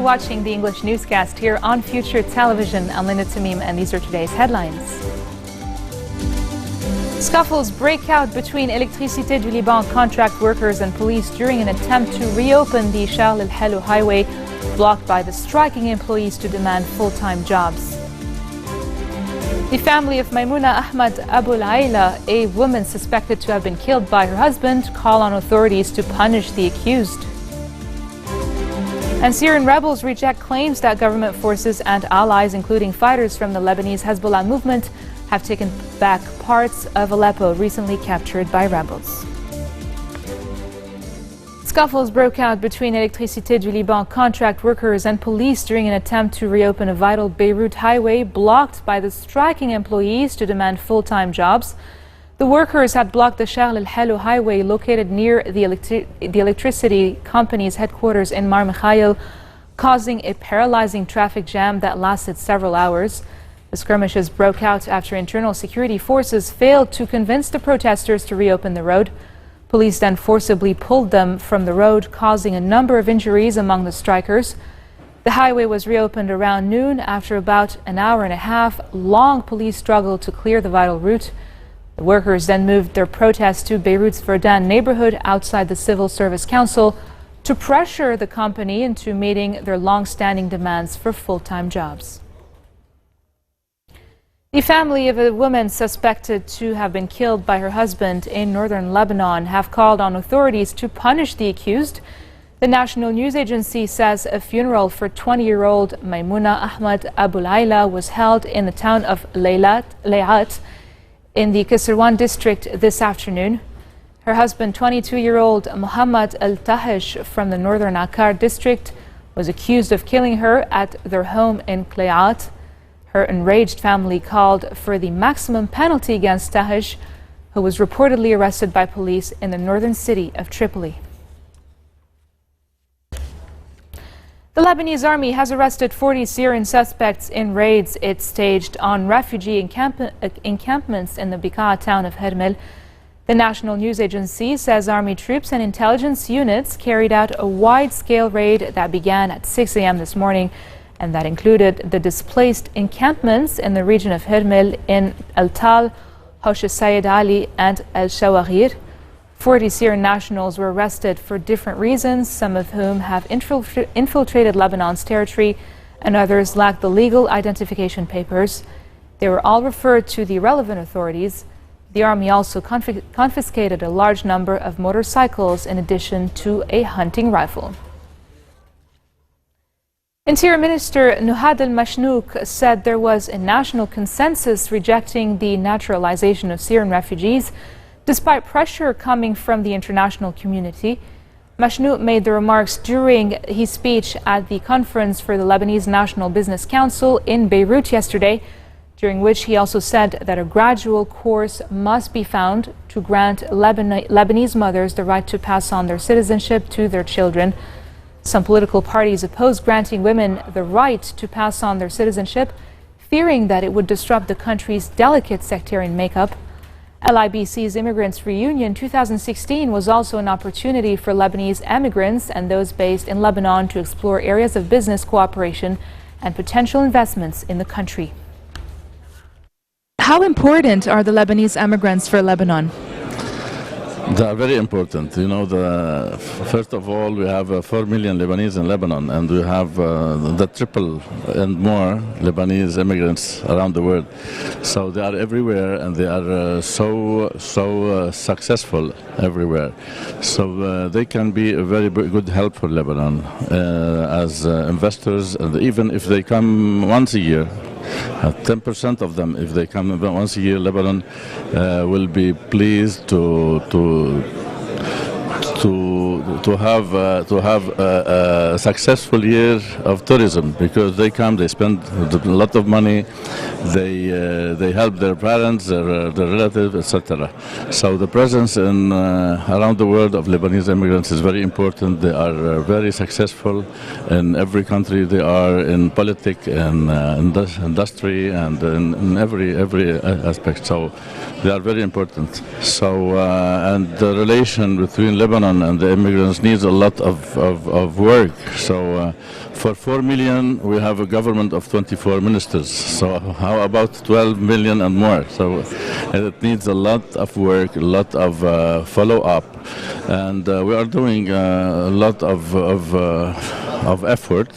watching the English newscast here on Future Television. I'm Linda Tamim, and these are today's headlines. Scuffles break out between Électricité du Liban contract workers and police during an attempt to reopen the Charles El Helou highway, blocked by the striking employees to demand full-time jobs. The family of Maimouna Ahmad Abu Laila, a woman suspected to have been killed by her husband, call on authorities to punish the accused. And Syrian rebels reject claims that government forces and allies, including fighters from the Lebanese Hezbollah movement, have taken back parts of Aleppo recently captured by rebels. Scuffles broke out between Électricité du Liban contract workers and police during an attempt to reopen a vital Beirut highway blocked by the striking employees to demand full-time jobs. The workers had blocked the Charles El Helou highway located near the electricity company's headquarters in Mar Mikhail, causing a paralyzing traffic jam that lasted several hours. The skirmishes broke out after internal security forces failed to convince the protesters to reopen the road. Police then forcibly pulled them from the road, causing a number of injuries among the strikers. The highway was reopened around noon after about an hour and a half long police struggle to clear the vital route. The workers then moved their protests to Beirut's Verdun neighborhood outside the Civil Service Council to pressure the company into meeting their long-standing demands for full-time jobs. The family of a woman suspected to have been killed by her husband in northern Lebanon have called on authorities to punish the accused. The national news agency says a funeral for 20-year-old Maimouna Ahmad Abu Laila was held in the town of Layat in the Kisrwan district this afternoon. Her husband, 22-year-old Muhammad al-Tahish from the northern Akkar district, was accused of killing her at their home in Layat. Her enraged family called for the maximum penalty against Tahish, who was reportedly arrested by police in the northern city of Tripoli. The Lebanese army has arrested 40 Syrian suspects in raids it staged on refugee encampments in the Bekaa town of Hermel. The national news agency says army troops and intelligence units carried out a wide-scale raid that began at 6 a.m. this morning, and that included the displaced encampments in the region of Hermel in Al-Tal, Hosh Sayed Ali and Al-Shawaghir. 40 Syrian nationals were arrested for different reasons, some of whom have infiltrated Lebanon's territory and others lack the legal identification papers. They were all referred to the relevant authorities. The army also confiscated a large number of motorcycles in addition to a hunting rifle. Interior Minister Nuhad al-Mashnouk said there was a national consensus rejecting the naturalization of Syrian refugees, despite pressure coming from the international community. Mashnouk made the remarks during his speech at the conference for the Lebanese National Business Council in Beirut yesterday, during which he also said that a gradual course must be found to grant Lebanese mothers the right to pass on their citizenship to their children. Some political parties oppose granting women the right to pass on their citizenship, fearing that it would disrupt the country's delicate sectarian makeup. LIBC's Immigrants Reunion 2016 was also an opportunity for Lebanese emigrants and those based in Lebanon to explore areas of business cooperation and potential investments in the country. How important are the Lebanese emigrants for Lebanon? They are very important. You know, first of all, we have 4 million Lebanese in Lebanon, and we have the triple and more Lebanese immigrants around the world. So they are everywhere, and they are so successful everywhere. So they can be a very good help for Lebanon as investors, and even if they come once a year. 10% of them, if they come once a year, Lebanon will be pleased to have a successful year of tourism, because they come, they spend a lot of money, they help their parents, their relatives, etc. So the presence around the world of Lebanese immigrants is very important. They are very successful in every country they are, in politics and industry and in every aspect. So they are very important. So and the relation between Lebanon Lebanon and the immigrants needs a lot of work. So for 4 million, we have a government of 24 ministers. So how about 12 million and more? So it needs a lot of work, a lot of follow-up. And we are doing a lot of effort.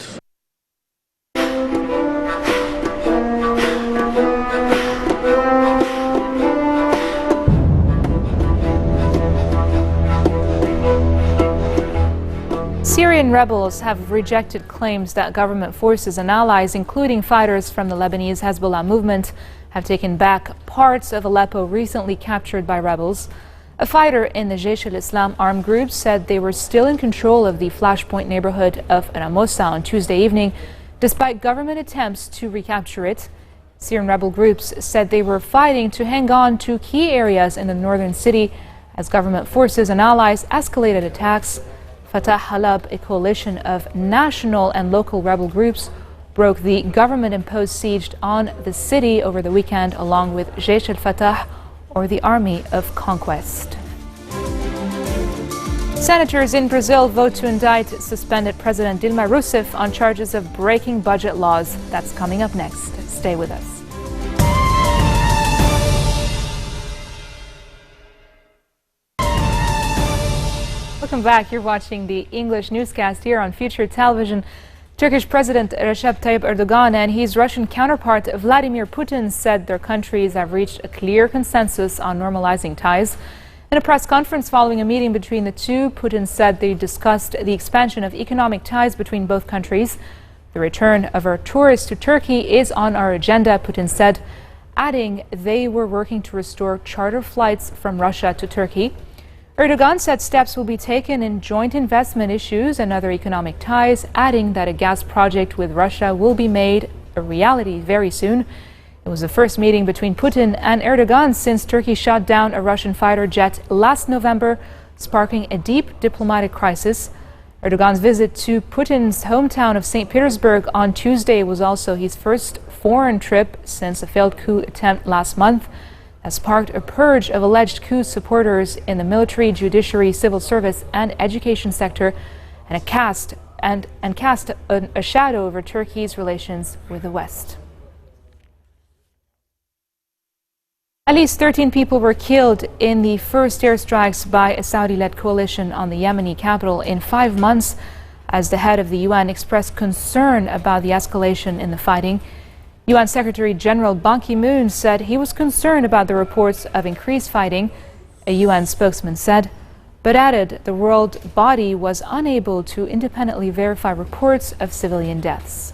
Syrian rebels have rejected claims that government forces and allies, including fighters from the Lebanese Hezbollah movement, have taken back parts of Aleppo recently captured by rebels. A fighter in the Jaish al-Islam armed group said they were still in control of the flashpoint neighborhood of Ramosa on Tuesday evening, despite government attempts to recapture it. Syrian rebel groups said they were fighting to hang on to key areas in the northern city as government forces and allies escalated attacks. Fatah Halab, a coalition of national and local rebel groups, broke the government-imposed siege on the city over the weekend, along with Jaish al-Fatah, or the Army of Conquest. Senators in Brazil vote to indict suspended President Dilma Rousseff on charges of breaking budget laws. That's coming up next. Stay with us. Welcome back. You're watching the English newscast here on Future Television. Turkish President Recep Tayyip Erdogan and his Russian counterpart Vladimir Putin said their countries have reached a clear consensus on normalizing ties. In a press conference following a meeting between the two, Putin said they discussed the expansion of economic ties between both countries. The return of our tourists to Turkey is on our agenda, Putin said, adding they were working to restore charter flights from Russia to Turkey. Erdogan said steps will be taken in joint investment issues and other economic ties, adding that a gas project with Russia will be made a reality very soon. It was the first meeting between Putin and Erdogan since Turkey shot down a Russian fighter jet last November, sparking a deep diplomatic crisis. Erdogan's visit to Putin's hometown of St. Petersburg on Tuesday was also his first foreign trip since a failed coup attempt last month that sparked a purge of alleged coup supporters in the military, judiciary, civil service and education sector, and cast a shadow over Turkey's relations with the West. At least 13 people were killed in the first airstrikes by a Saudi-led coalition on the Yemeni capital in 5 months, as the head of the UN expressed concern about the escalation in the fighting. UN Secretary General Ban Ki-moon said he was concerned about the reports of increased fighting, a UN spokesman said, but added the world body was unable to independently verify reports of civilian deaths.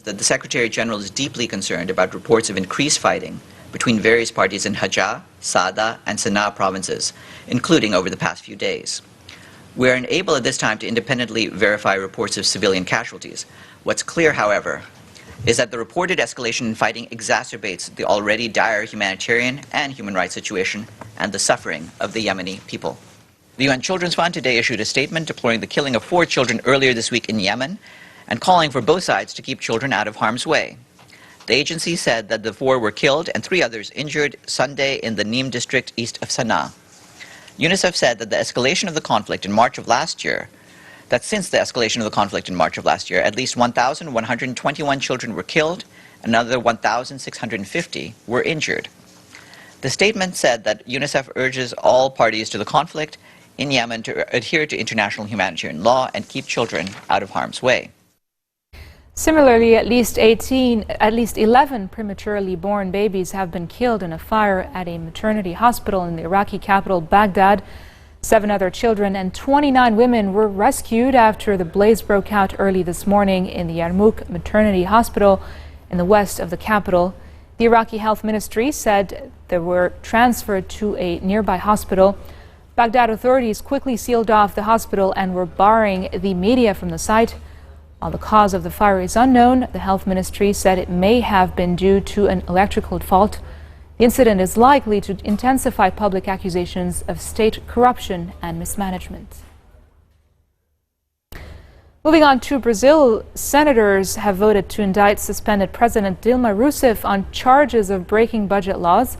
The Secretary General is deeply concerned about reports of increased fighting between various parties in Hajjah, Saada, and Sana'a provinces, including over the past few days. We are unable at this time to independently verify reports of civilian casualties. What's clear, however, is that the reported escalation in fighting exacerbates the already dire humanitarian and human rights situation and the suffering of the Yemeni people. The UN Children's Fund today issued a statement deploring the killing of 4 children earlier this week in Yemen and calling for both sides to keep children out of harm's way. The agency said that the 4 were killed and 3 others injured Sunday in the Neem district east of Sana'a. UNICEF said that since the escalation of the conflict in March of last year, at least 1,121 children were killed and another 1,650 were injured. The statement said that UNICEF urges all parties to the conflict in Yemen to adhere to international humanitarian law and keep children out of harm's way. Similarly, at least 11 prematurely born babies have been killed in a fire at a maternity hospital in the Iraqi capital, Baghdad. 7 other children and 29 women were rescued after the blaze broke out early this morning in the Yarmouk Maternity Hospital in the west of the capital. The Iraqi Health Ministry said they were transferred to a nearby hospital. Baghdad authorities quickly sealed off the hospital and were barring the media from the site. While the cause of the fire is unknown, the health ministry said it may have been due to an electrical fault. The incident is likely to intensify public accusations of state corruption and mismanagement. Moving on to Brazil, senators have voted to indict suspended President Dilma Rousseff on charges of breaking budget laws.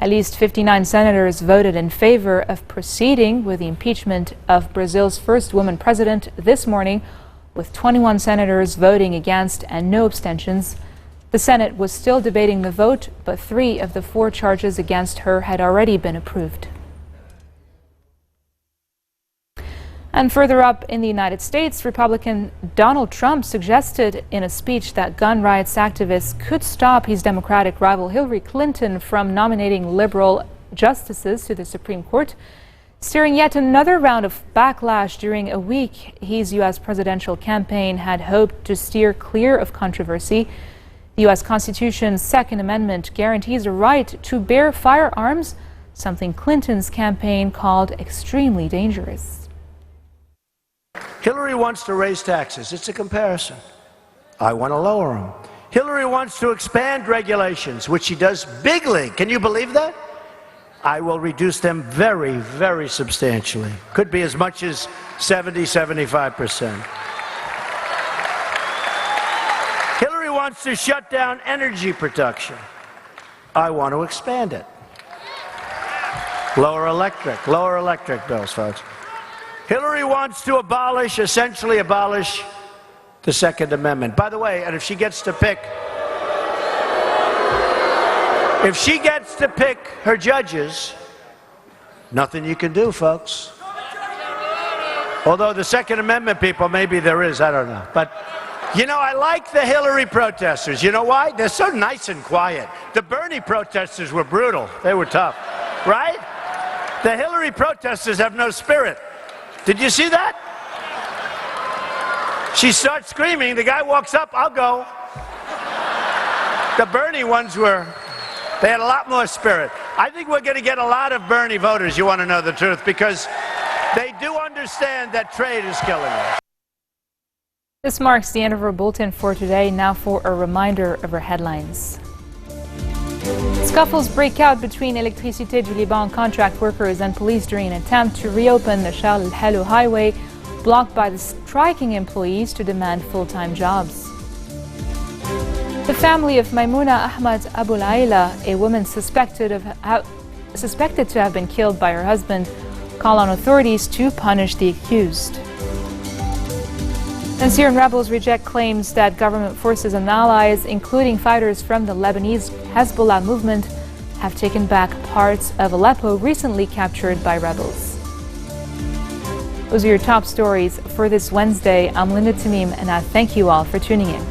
At least 59 senators voted in favor of proceeding with the impeachment of Brazil's first woman president this morning, with 21 senators voting against and no abstentions. The Senate was still debating the vote, but 3 of the 4 charges against her had already been approved. And further up in the United States, Republican Donald Trump suggested in a speech that gun rights activists could stop his Democratic rival Hillary Clinton from nominating liberal justices to the Supreme Court, steering yet another round of backlash during a week his U.S. presidential campaign had hoped to steer clear of controversy. The U.S. Constitution's Second Amendment guarantees a right to bear firearms, something Clinton's campaign called extremely dangerous. Hillary wants to raise taxes. It's a comparison. I want to lower them. Hillary wants to expand regulations, which she does bigly. Can you believe that? I will reduce them very, very substantially. Could be as much as 70, 75%. Hillary wants to shut down energy production. I want to expand it. Lower electric bills, folks. Hillary wants to essentially abolish the Second Amendment. By the way, and if she gets to pick her judges, nothing you can do, folks. Although the Second Amendment people, maybe there is, I don't know. But, you know, I like the Hillary protesters. You know why? They're so nice and quiet. The Bernie protesters were brutal. They were tough, right? The Hillary protesters have no spirit. Did you see that? She starts screaming, the guy walks up, I'll go. The Bernie ones they had a lot more spirit. I think we're going to get a lot of Bernie voters, you want to know the truth, because they do understand that trade is killing us. This marks the end of our bulletin for today. Now for a reminder of our headlines. Scuffles break out between Électricité du Liban contract workers and police during an attempt to reopen the Charles El-Helou highway, blocked by the striking employees to demand full-time jobs. The family of Maimouna Ahmad Abu Laila, a woman suspected to have been killed by her husband, call on authorities to punish the accused. And Syrian rebels reject claims that government forces and allies, including fighters from the Lebanese Hezbollah movement, have taken back parts of Aleppo recently captured by rebels. Those are your top stories for this Wednesday. I'm Linda Tamim, and I thank you all for tuning in.